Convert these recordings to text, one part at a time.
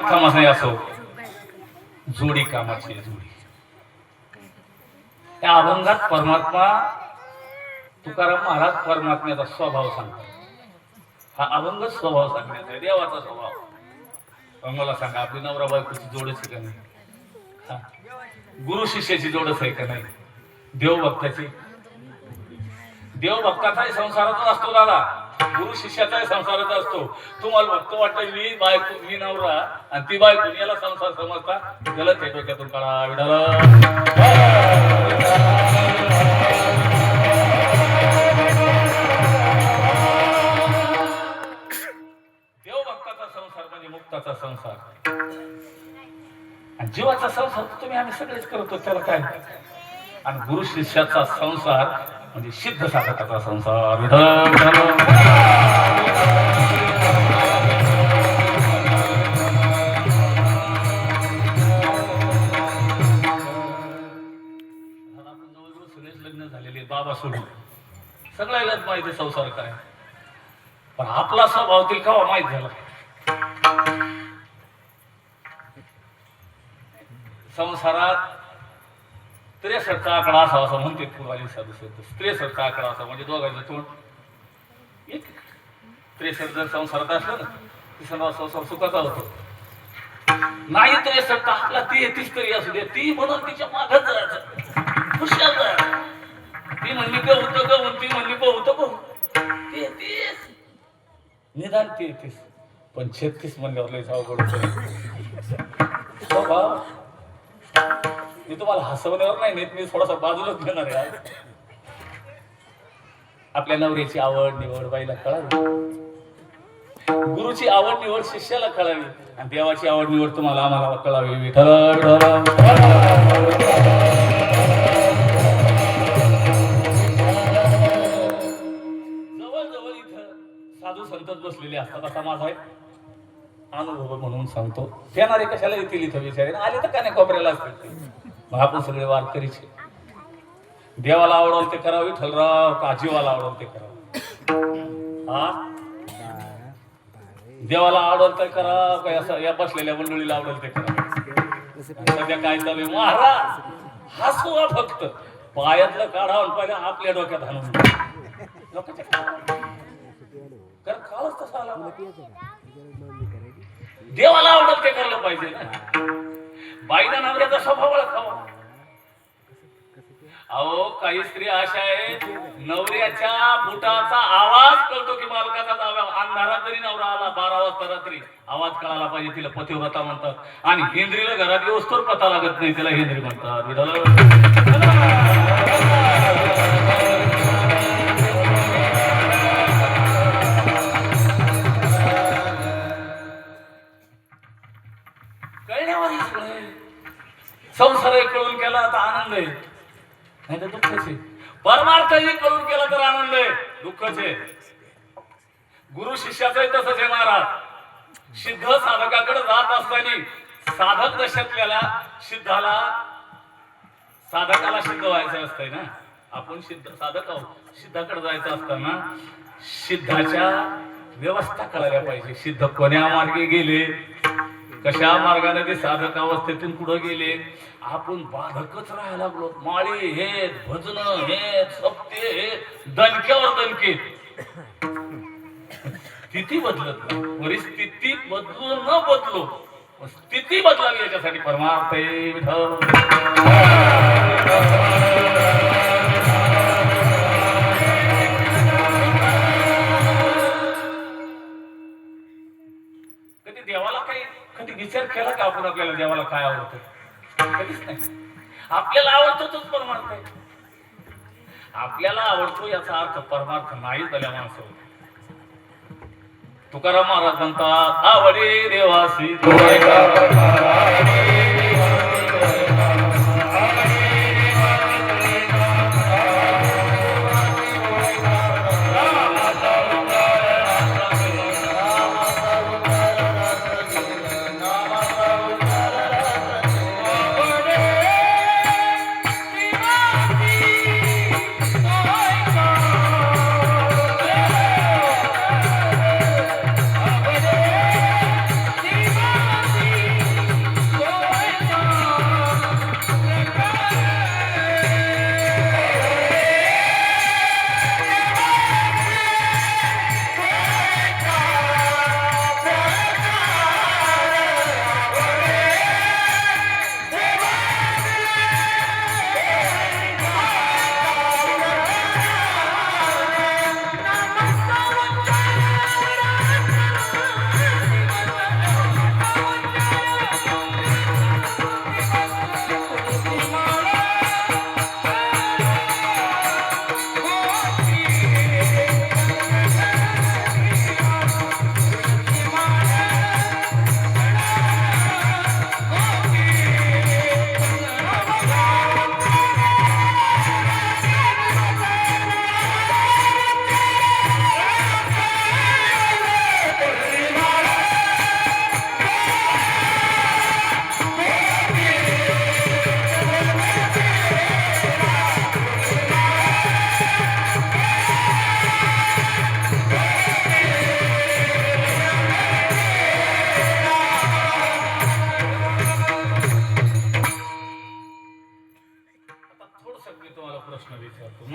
कामाचा असो जोडी कामाची जोडी. त्या अभंगात परमात्मा तुकाराम महाराज परमात्म्याचा स्वभाव सांगतात. हा अभंग स्वभाव सांगण्याचा आहे, देवाचा स्वभाव. पण मला सांगा, आपली नवरा बायकोची जोडच आहे का नाही? गुरु शिष्याची जोडच आहे का नाही? देवभक्ताची, देवभक्ताचाही संसाराचा असतो दादा, गुरु शिष्याचाही संसाराचा असतो. तुम्हाला भक्त वाटतं मी बायको मी नवरा आणि ती बायको, याला संसार समजता? गलत आहे. डोक्यातून काढा देवभक्ताचा संसार म्हणजे मुक्ताचा संसार. आणि जीवाचा संसार तुम्ही आम्ही सगळेच करतो, त्याला काय? आणि गुरु शिष्याचा संसार म्हणजे सिद्ध साधकाचा संसार. सगळेच लग्न झालेले बाबा सोडून सगळ्यालाच माहिती संसार काय, पण आपला स्वभाव ते केव्हा माहित झाला? संसारात 63चा आकडा असावा असं म्हणते पूर्वाली साधू संत. 63चा आकडा असा म्हणजे दोघांचं तोंड एक. 63 जर संसारात असलं ना, तिसरा संसार सुखाचा होतो. नाही 63 आपला 33 तरी असू दे, ती म्हणून तिच्या मागच जायचं, हुशार जायचं. ती म्हणली गहून, ती म्हणली बहु 33 निदान 33, पण 36 म्हणल्यावर लय अवघड स्वभाव. मी तुम्हाला हसवण्यावर नाही नेत, मी थोडासा बाजूलाच घेणार आहे. आपल्या नवऱ्याची आवड निवड बाईला कळावी, गुरुची आवड निवड शिष्याला कळावी, आणि देवाची आवड निवड तुम्हाला आम्हाला कळावी. विठ्ठल जवळ इथं साधू संतच बसलेले असतात, असा माझा एक अनुभव म्हणून सांगतो. येणारे कशाला येतील इथं विचारे, आले तर काने कोपऱ्याला असतील. मग आपण सगळे वारकरीचे. देवाला आवडवल ते करावं विठ्ठलराव, का जीवाला आवडवल ते करावं? हा, देवाला आवडवल तर करावं काय असं या बसलेल्या मंडळीला आवडवल ते करावं? सध्या काय चालू आहे महाराज? हसवा फक्त, पायातलं काढावं पहिले आपल्या डोक्यात हाणून काळच तसा आला. देवाला आवडत ते करायला पाहिजे ना. बाईला नवऱ्याचा स्वभाव खावा. अहो काही स्त्री अशा आहेत, नवऱ्याच्या बुटाचा आवाज कळतो की मालकाचा आवाज. अंधारात जरी नवरा आला 12 वाजता रात्री, आवाज कळाला पाहिजे. तिला पतिव्रता म्हणतात. आणि हेंद्रीला घरात येऊस्तोर पता लागत नाही, तिला हेंद्री म्हणतात. संसार कळून केला तर आनंद आहे, नाही तर दुःखच आहे. परमार्थही कळून केला तर आनंद आहे, दुःखच आहे. गुरु शिष्याचंही तसंच आहे महाराज. सिद्ध साधकाकडे जात असताना साधक दशकल्याला साधकाला सिद्ध व्हायचं असतंय ना. आपण सिद्ध साधक आहोत, सिद्धाकडे जायचं असताना सिद्धाच्या व्यवस्था करायला पाहिजे. सिद्ध कोण्या मार्गे गेले, कशा मार्गाने ते साधक अवस्थेतून पुढे गेले. आपण बाधकच राहायला लागलो. माळी हे, भजन हे, सप्ते हे, दणक्यावर दणके. स्थिती बदलत नाही, परिस्थिती बदलू न बदलो, स्थिती बदलावी याच्यासाठी परमार्थ कधी देवाला काही कधी विचार केला का आपण आपल्याला देवाला काय आवडतं? कधीच नाही. आपल्याला आवडतो तोच परमार्थ आहे. आपल्याला आवडतो याचा अर्थ परमार्थ नाही झाल्या माणसं. तुकाराम महाराज म्हणतात, आवडे देवासी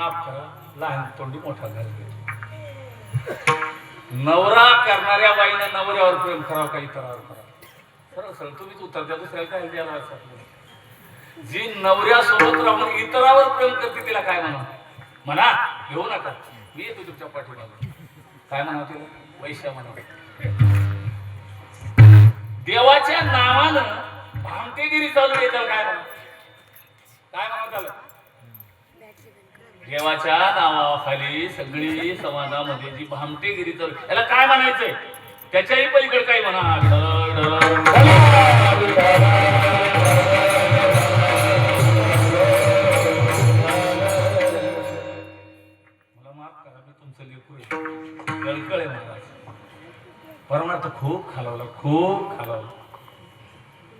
माफ करा, लहान तोंडी मोठा घालते. नवरा करणाऱ्या बाईनं नवऱ्यावर प्रेम करावं का इतरावर करावं? सरळ सरळ तुम्हीच उत्तर द्या, दुसऱ्याला काय द्यायला असं. जी नवऱ्यासोबत राहून इतरावर प्रेम करते तिला काय म्हणा? म्हणा घेऊ नका, मी येतो तुमच्या पाठीमागे. काय म्हणा तिला? वैश्य म्हणा. देवाच्या नावानं भामटेगिरी चालू आहे, त्याला काय म्हणा? काय म्हणा त्याला? देवाच्या नावाखाली सगळी समाजामध्ये जी भामटेगिरी चालू, त्याला काय म्हणायचंय? त्याच्याही पलीकडे काय म्हणा? मला माफ करा, मी तुमचं लेकरू गळकळ आहे. मला परमार्थ खूप खालावला, खूप खालावला.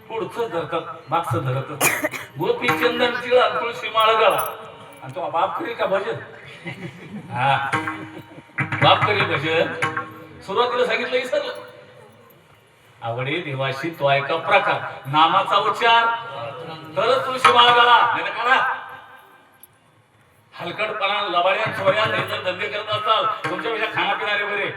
पुढचं धरतात मागचं धरत. गोपी चंदन चिळा तुळशी माळ गळा आणि तो बाप करेल का भजन? हा, बाप करेल भजन. सुरुवातीला सांगितलं विसरलं. आवडे देवाशी तो ऐका प्रकार, नामाचा उच्चार तरच तुळशी माळ गळा, नाही तर करा. हलकटपणा लबाड्या चोऱ्या नाही जर धंदे करत असाल, तुमच्यापेक्षा खानापिणारे बरे.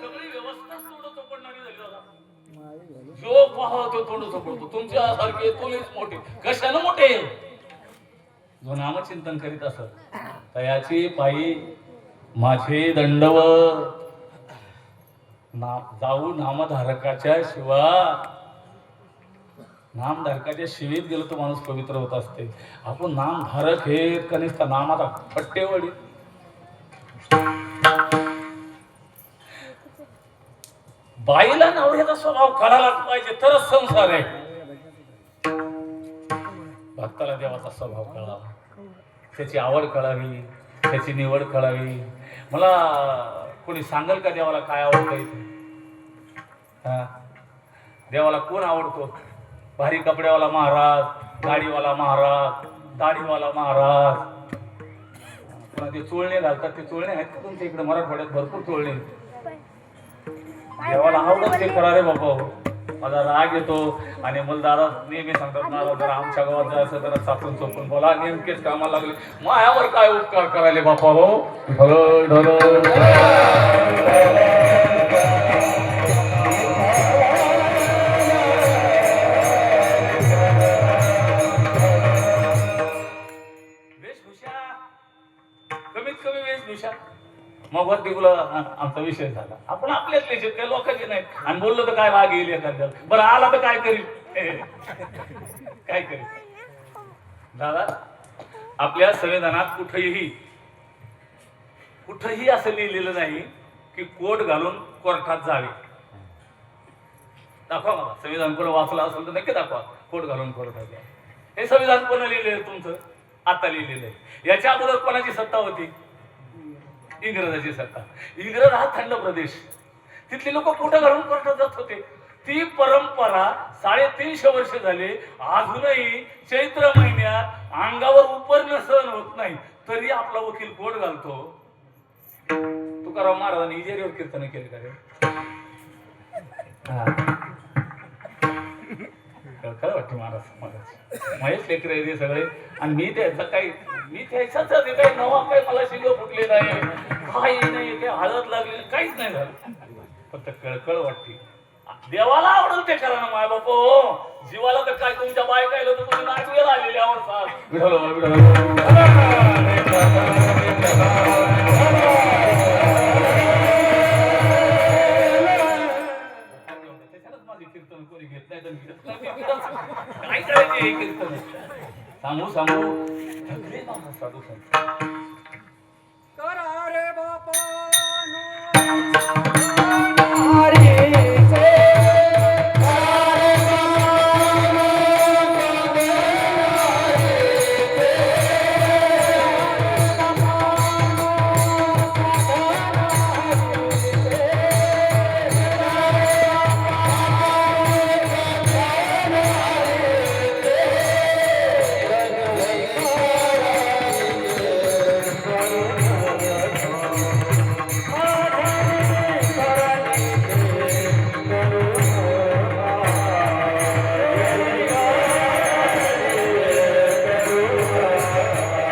सगळी व्यवस्था तोंड चोपडणारी झाली बघा. जो पाहतो तोंड चोपडतो. तुमच्यासारखे तुम्हीच मोठे. कशानं मोठे? जो नामचिंतन करीत असत तयाची पायी माझे दंडवत. जाऊ नामधारकाच्या नामधारकाच्या शिवीत गेलो तो माणूस पवित्र होत असते. आपण नामधारक हे कनिष्ठ नामाचा फट्टेवडी. बाईला नवऱ्याचा स्वभाव कळायलाच पाहिजे तरच संसार आहे. भक्ताला देवाचा स्वभाव कळावा, त्याची आवड कळावी, त्याची निवड कळावी. मला कोणी सांगेल का देवाला काय आवडतं इथे? हा, देवाला कोण आवडतो? भारी कपड्यावाला महाराज, गाडीवाला महाराज, दाढीवाला महाराज. पुन्हा ते चोळणे घालतात, ते चोळणे आहेत का तुमच्या इकडे? मराठवाड्यात भरपूर चोळणे. देवाला आवडत ते करा रे बाबा. माझा राग येतो आणि मला दादा नेहमी सांगतात ना, जरा आमच्या गावात जायचं जरा चापून चोपून बोला. नेमकेच कामाला लागले, मायावर काय उपकार करायले बापा हो. वेशभूषा, कमीत कमी वेशभूषा. मग वरती तुला आमचा विषय झाला. आपण आपल्यातले शेतकरी लोकांचे नाहीत आणि बोललो तर काय राग येईल एखाद्याला. बरं आला तर काय करील? काय करील दादा? आपल्या संविधानात कुठेही असं लिहिलेलं नाही की कोट घालून कोर्टात जावे. दाखवा मला संविधान. कोण वाचलं असेल तर नक्की दाखवा. कोट घालून कोर्टात जावे. हे संविधान कोण लिहिलेलं? तुमचं आता लिहिलेलं आहे. याच्या अगोदर कोणाची सत्ता होती? इंग्रजाची सत्ता. इंग्रज हा थंड प्रदेश. तिथले लोक कुठं घालून कोर्टात जात होते. ती परंपरा 350 वर्ष झाले. अजूनही चैत्र महिन्यात अंगावर उपरणं सहन होत नाही तरी आपला वकील कोट घालतो. तुकाराम महाराजांनी इजेरीवर कीर्तन केले का रे? खरं वाटते महाराज महेश लेकर आहे सगळे. आणि मी त्याच्याच काही नवा काही मला शिंग फुटले नाही, काही नाही, ते हळद लागली काहीच नाही झालं. फक्त कळकळ वाटते. देवाला आवडेल ते करा ना माय बाप. जीवाला तर काय तुमच्या बायकायला तर तुम्ही नाटवेला आलेले आवडतात. माझे कीर्तन कोणी घेत नाही काय करायचे हे कीर्तन? सांगू थकले ना साधू संत. करा रे बापा Thank you.